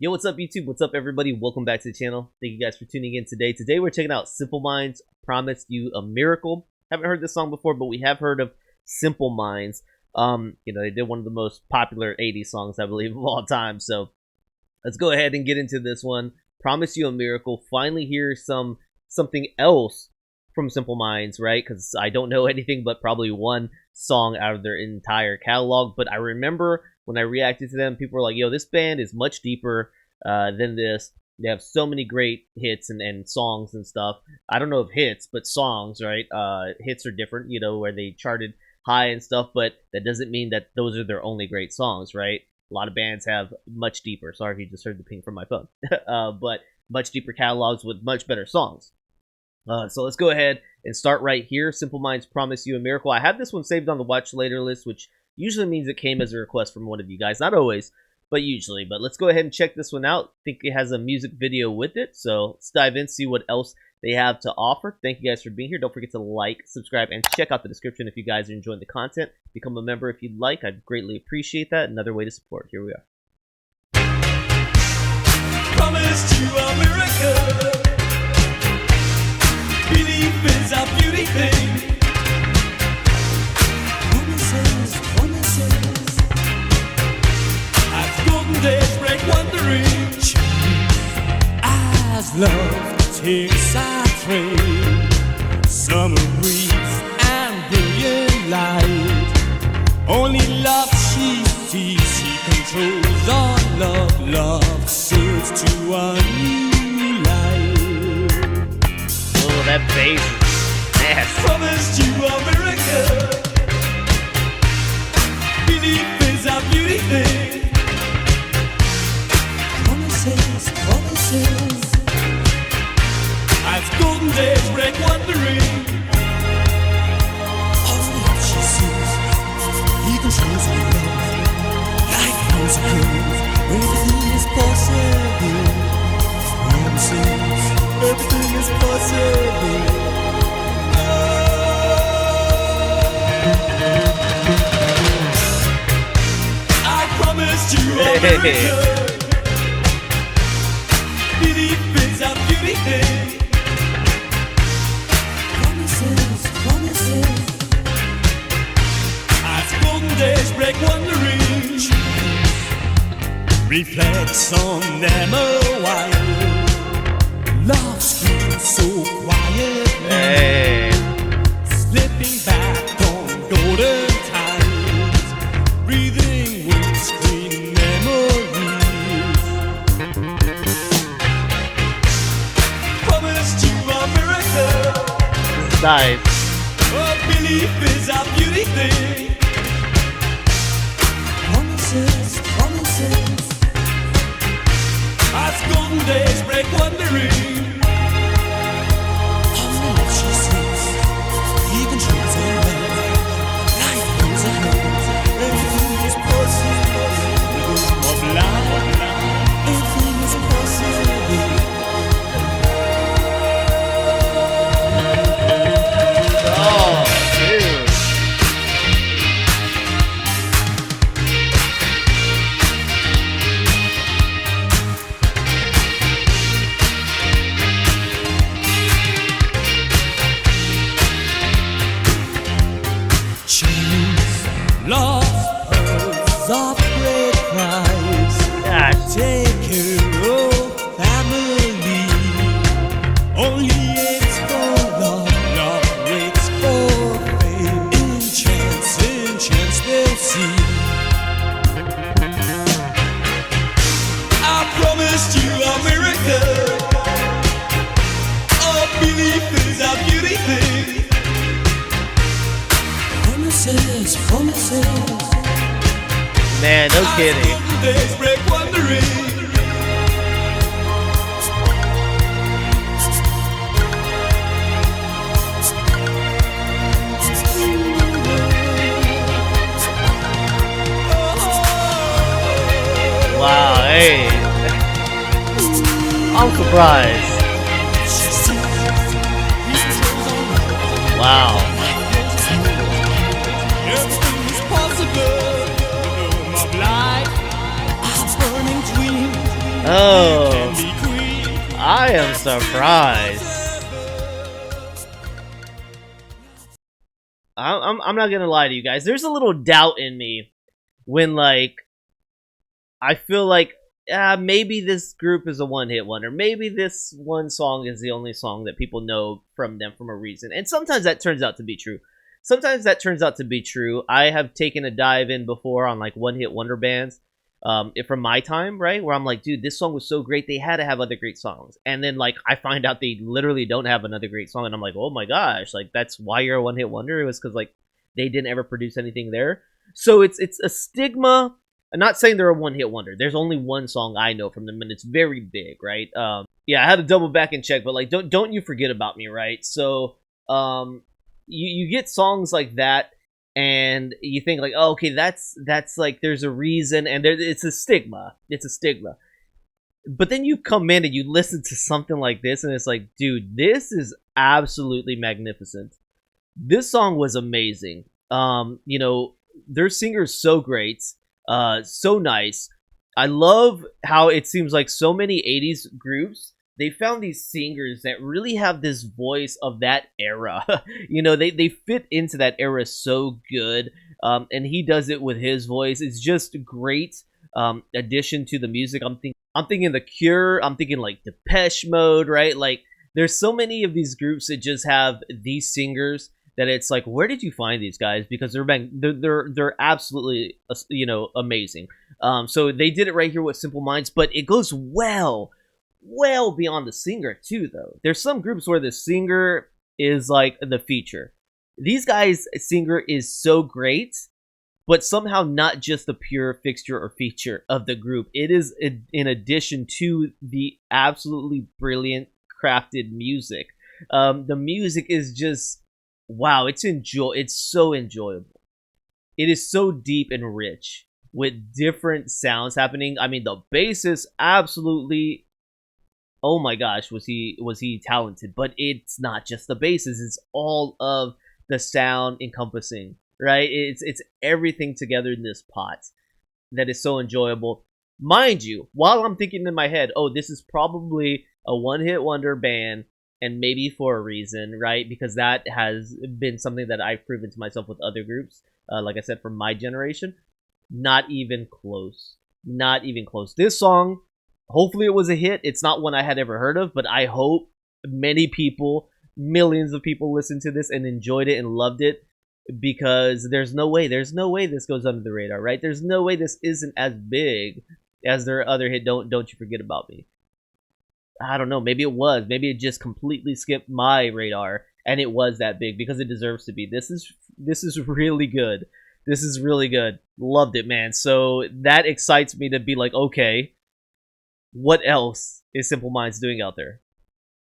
Yo, what's up YouTube? What's up everybody? Welcome back to the channel. Thank you guys for tuning in today. Today we're checking out Simple Minds' Promised You a Miracle. Haven't heard this song before, but we have heard of Simple Minds. They did one of the most popular 80s songs, I believe, of all time. So let's go ahead and get into this one. Promise You a Miracle. Finally hear something else from Simple Minds, right? Because I don't know anything but probably one song out of their entire catalog. But I remember when I reacted to them, people were like, yo, this band is much deeper than this. They have so many great hits and songs and stuff. I don't know if hits, but songs, right? Hits are different, where they charted high and stuff, but that doesn't mean that those are their only great songs, right? A lot of bands have much deeper. Sorry if you just heard the ping from my phone. But much deeper catalogs with much better songs. So let's go ahead and start right here. Simple Minds Promise You a Miracle. I have this one saved on the watch later list, which usually means it came as a request from one of you guys. Not always, but usually. But let's go ahead and check this one out. I think it has a music video with it. So let's dive in, see what else they have to offer. Thank you guys for being here. Don't forget to like, subscribe, and check out the description if you guys are enjoying the content. Become a member if you'd like. I'd greatly appreciate that. Another way to support. Here we are. Promised you a miracle. Belief is a beauty thing. Promises. As golden days break wandering, as love takes our train, summer breeze and brilliant light. Only love she sees, she controls all love. Love sails to a new life. Oh, that bass is nasty. Promised you a miracle. Belief is a beauty thing. Promises. As golden days break wandering, all the love she sees, he controls her love. Life goes on, everything is possible. Promises, everything is possible. I promised you a miracle. Belief is a beauty thing. Promises. As golden days break wandering, reflects on them a while. Love screams so quietly, slipping back on golden times, breathing windscreen memories. Promised you a miracle. Nice. Oh, belief is a beauty thing. Promises. As golden days break wandering, all the love she sees, he controls her love. Life goes on, everything is possible. Of life, everything is possible. Oh, dude. Lost pearls of great price. Gosh. Take care of family. Only it's for love. Love waits for fame. Enchance they'll see. I promised you a miracle. Oh, belief is a beauty thing. Promises. Man, no kidding. Days break wandering. Wow, hey. I'm surprised. Wow. Everything is possible. The dome of life, a burning dream. Oh, can be queen. I am surprised. I'm not gonna lie to you guys. There's a little doubt in me when like I feel like maybe this group is a one-hit wonder. Maybe this one song is the only song that people know from them from a reason. And sometimes that turns out to be true. I have taken a dive in before on like one-hit wonder bands from my time, right? Where I'm like, dude, this song was so great. They had to have other great songs. And then like I find out they literally don't have another great song. And I'm like, oh my gosh, like that's why you're a one-hit wonder? It was because like they didn't ever produce anything there. So it's a stigma. I'm not saying they're a one-hit wonder. There's only one song I know from them, and it's very big, right? Yeah, I had to double back and check, but like, don't you forget about me, right? So, you get songs like that, and you think like, oh, okay, that's like there's a reason, and it's a stigma. It's a stigma. But then you come in and you listen to something like this, and it's like, dude, this is absolutely magnificent. This song was amazing. Their singer's so great. So nice. I love how it seems like so many 80s groups, they found these singers that really have this voice of that era. They fit into that era so good. And he does it with his voice. It's just great addition to the music. I'm thinking The Cure. I'm thinking like Depeche Mode, right? Like there's so many of these groups that just have these singers that it's like, where did you find these guys? Because they're absolutely amazing. So they did it right here with Simple Minds, but it goes well beyond the singer too. Though there's some groups where the singer is like the feature. These guys' singer is so great, but somehow not just the pure fixture or feature of the group. It is in addition to the absolutely brilliant crafted music. The music is just wow, it's so enjoyable. It is so deep and rich with different sounds happening. I mean, the bass is absolutely, oh my gosh, was he talented? But it's not just the basses; it's all of the sound encompassing, right? It's everything together in this pot that is so enjoyable. Mind you, while I'm thinking in my head, oh, this is probably a one-hit wonder band, and maybe for a reason, right? Because that has been something that I've proven to myself with other groups. Like I said, from my generation, not even close. Not even close. This song, hopefully it was a hit. It's not one I had ever heard of, but I hope many people, millions of people listened to this and enjoyed it and loved it, because there's no way this goes under the radar, right? There's no way this isn't as big as their other hit, Don't You Forget About Me. I don't know. Maybe it was. Maybe it just completely skipped my radar, and it was that big because it deserves to be. This is really good. This is really good. Loved it, man. So that excites me to be like, okay, what else is Simple Minds doing out there?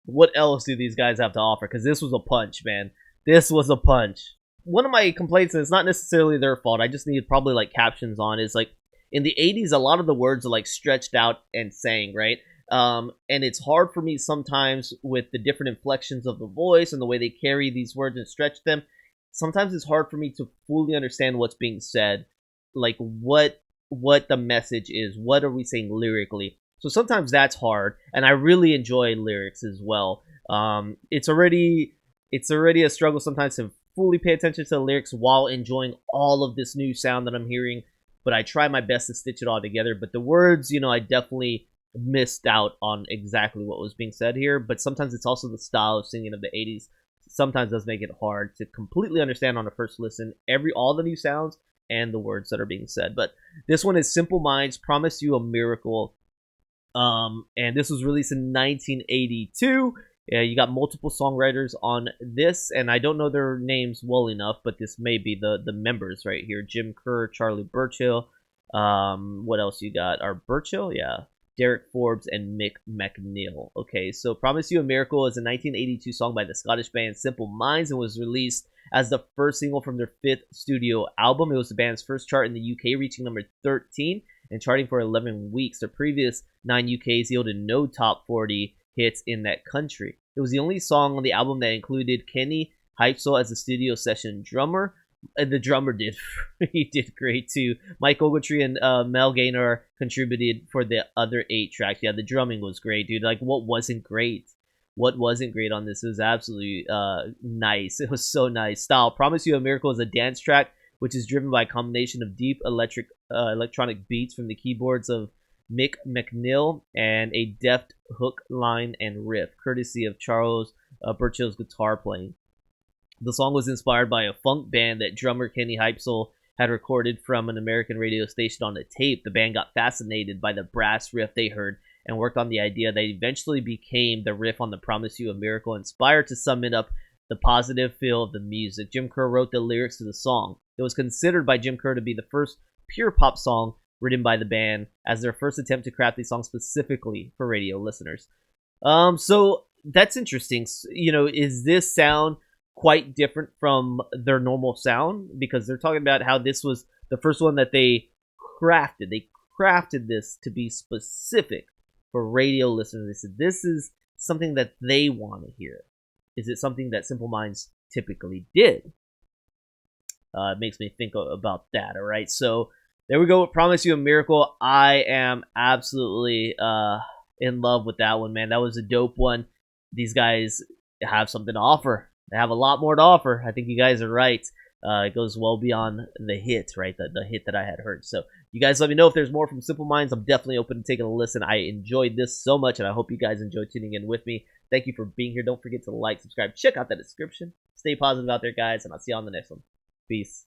What else do these guys have to offer? Because this was a punch, man. This was a punch. One of my complaints, and it's not necessarily their fault, I just need probably like captions on, is like in the 80s, a lot of the words are like stretched out and sang, right? And it's hard for me sometimes with the different inflections of the voice and the way they carry these words and stretch them. Sometimes it's hard for me to fully understand what's being said, like what the message is. What are we saying lyrically? So sometimes that's hard, and I really enjoy lyrics as well. It's already a struggle sometimes to fully pay attention to the lyrics while enjoying all of this new sound that I'm hearing. But I try my best to stitch it all together. But the words, I definitely missed out on exactly what was being said here. But sometimes it's also the style of singing of the 80s. Sometimes does make it hard to completely understand on a first listen all the new sounds and the words that are being said. But this one is Simple Minds, Promise You a Miracle. And this was released in 1982. You got multiple songwriters on this, and I don't know their names well enough, but this may be the members right here. Jim Kerr, Charlie Burchill. What else you got? Burchill? Yeah. Derek Forbes and Mick McNeil. Okay, so Promise You a Miracle is a 1982 song by the Scottish band Simple Minds and was released as the first single from their 5th studio album. It was the band's first chart in the UK, reaching number 13 and charting for 11 weeks. The previous 9 UKs yielded no top 40 hits in that country. It was the only song on the album that included Kenny Heipsel as a studio session drummer. And the drummer did he did great too. Mike Ogletree and Mel Gaynor contributed for the other 8 tracks. Yeah, the drumming was great, dude. Like, what wasn't great? What wasn't great on this? It was absolutely nice. It was so nice. Style. Promise You a Miracle is a dance track which is driven by a combination of deep electronic beats from the keyboards of Mick McNeil and a deft hook, line, and riff, courtesy of Charles Burchill's guitar playing. The song was inspired by a funk band that drummer Kenny Hypsel had recorded from an American radio station on a tape. The band got fascinated by the brass riff they heard and worked on the idea that eventually became the riff on the Promise You a Miracle, inspired to sum it up the positive feel of the music. Jim Kerr wrote the lyrics to the song. It was considered by Jim Kerr to be the first pure pop song written by the band, as their first attempt to craft these songs specifically for radio listeners. So that's interesting. You know, is this sound quite different from their normal sound? Because they're talking about how this was the first one that they crafted. They crafted this to be specific for radio listeners. They said this is something that they want to hear. Is it something that Simple Minds typically did? It makes me think about that. All right, so there we go. Promise You a Miracle. I am absolutely in love with that one, man. That was a dope one. These guys have something to offer. They have a lot more to offer. I think you guys are right. It goes well beyond the hit, right? The hit that I had heard. So you guys let me know if there's more from Simple Minds. I'm definitely open to taking a listen. I enjoyed this so much, and I hope you guys enjoyed tuning in with me. Thank you for being here. Don't forget to like, subscribe, check out that description. Stay positive out there, guys, and I'll see you on the next one. Peace.